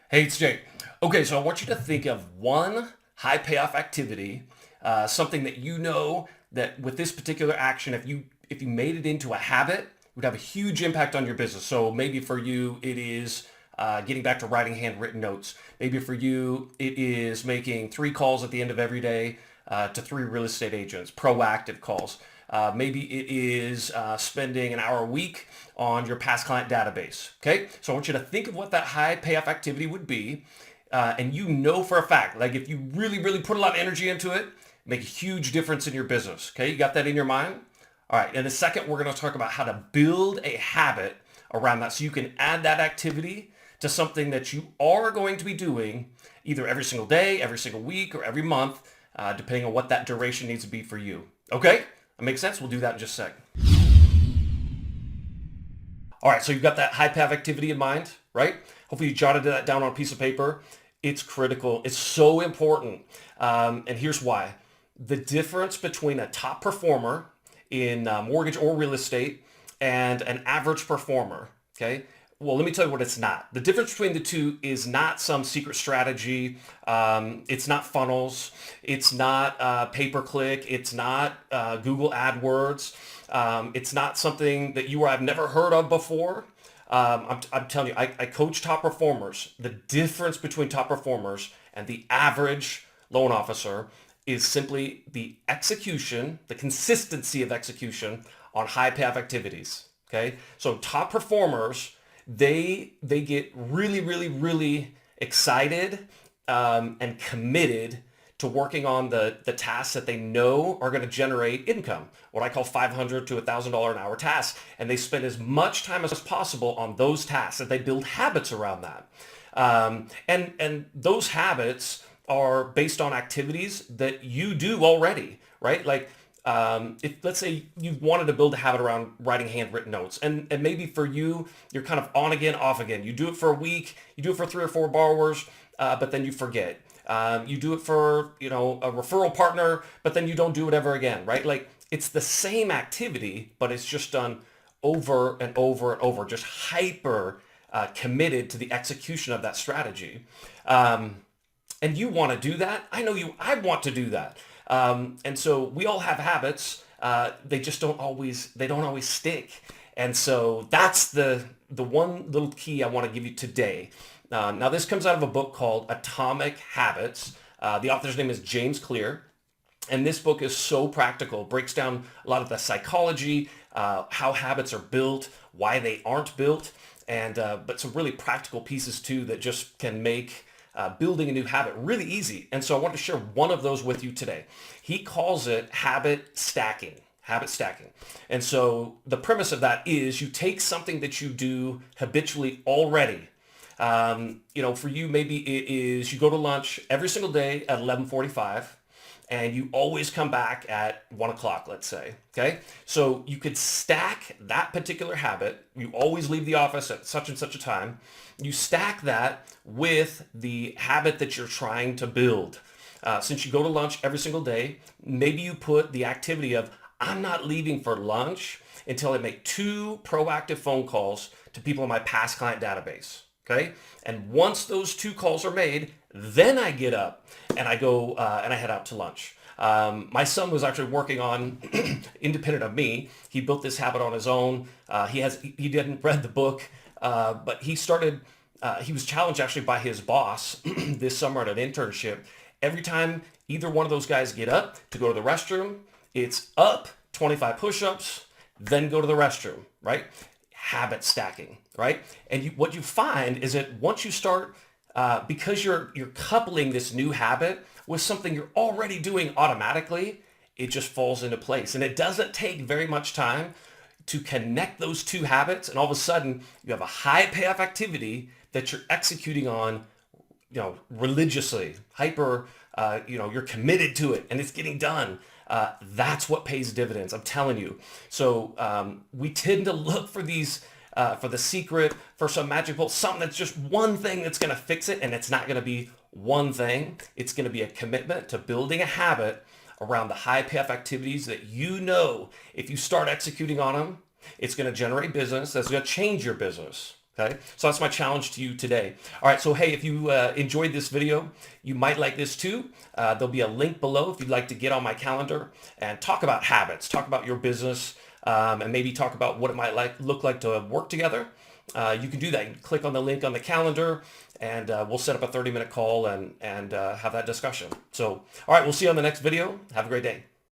Hey, it's Jake. Okay, so I want you to think of one high payoff activity, something that you know that with this particular action, if you made it into a habit, it would have a huge impact on your business. So maybe for you, it is getting back to writing handwritten notes. Maybe for you, it is making 3 calls at the end of every day to 3 real estate agents, proactive calls. Maybe it is spending an hour a week on your past client database. Okay, so I want you to think of what that high payoff activity would be, and you know for a fact, like if you really, really put a lot of energy into it, make a huge difference in your business. Okay, you got that in your mind? All right, in a second, we're going to talk about how to build a habit around that so you can add that activity to something that you are going to be doing either every single day, every single week, or every month, depending on what that duration needs to be for you. Okay? That makes sense? We'll do that in just a sec. All right, so you've got that high path activity in mind, right? Hopefully you jotted that down on a piece of paper. It's critical. It's so important. And here's why. The difference between a top performer in mortgage or real estate and an average performer, okay? Well, let me tell you what it's not. The difference between the two is not some secret strategy. It's not funnels. It's not pay-per-click. It's not Google AdWords. It's not something that you or I've never heard of before. I'm telling you, I coach top performers. The difference between top performers and the average loan officer is simply the execution, the consistency of execution on high payoff activities. Okay, so top performers, they get really, really, really excited and committed to working on the tasks that they know are going to generate income, what I call $500 to $1,000 an hour tasks. And they spend as much time as possible on those tasks, and they build habits around that. And those habits are based on activities that you do already, right? Like if let's say you wanted to build a habit around writing handwritten notes, and maybe for you, you're kind of on again, off again. You do it for a week, you do it for 3 or 4 borrowers, but then you forget. You do it for, a referral partner, but then you don't do it ever again, right? Like it's the same activity, but it's just done over and over and over, just hyper committed to the execution of that strategy. And you want to do that. I want to do that. And so we all have habits. They just don't always stick. And so that's the one little key I want to give you today. Now this comes out of a book called Atomic Habits. The author's name is James Clear. And this book is so practical, breaks down a lot of the psychology, how habits are built, why they aren't built, and but some really practical pieces too that just can make building a new habit really easy. And so I want to share one of those with you today. He calls it habit stacking. Habit stacking. And so the premise of that is you take something that you do habitually already. For you, maybe it is you go to lunch every single day at 11:45 and you always come back at 1 o'clock, let's say. Okay. So you could stack that particular habit. You always leave the office at such and such a time. You stack that with the habit that you're trying to build. Since you go to lunch every single day, maybe you put the activity of, I'm not leaving for lunch until I make 2 proactive phone calls to people in my past client database. Okay. And once those 2 calls are made, then I get up and I go and I head out to lunch. My son was actually working on, independent of me, he built this habit on his own. He didn't read the book, but he was challenged actually by his boss this summer at an internship. Every time either one of those guys get up to go to the restroom, it's up 25 push-ups, then go to the restroom, right? Habit stacking, right? And what you find is that once you start, because you're coupling this new habit with something you're already doing automatically, it just falls into place. And it doesn't take very much time to connect those 2 habits, and all of a sudden you have a high payoff activity that you're executing on, religiously, hyper, you're committed to it and it's getting done. That's what pays dividends, I'm telling you. So we tend to look for these, for the secret, for some magical, something that's just one thing that's going to fix it, and it's not going to be one thing. It's going to be a commitment to building a habit around the high payoff activities that if you start executing on them, it's going to generate business that's going to change your business. Okay, so that's my challenge to you today. All right, so hey, if you enjoyed this video, you might like this too. There'll be a link below if you'd like to get on my calendar and talk about habits, talk about your business, and maybe talk about what it might look like to work together. You can do that. You can click on the link on the calendar, and we'll set up a 30-minute call and have that discussion. So, all right, we'll see you on the next video. Have a great day.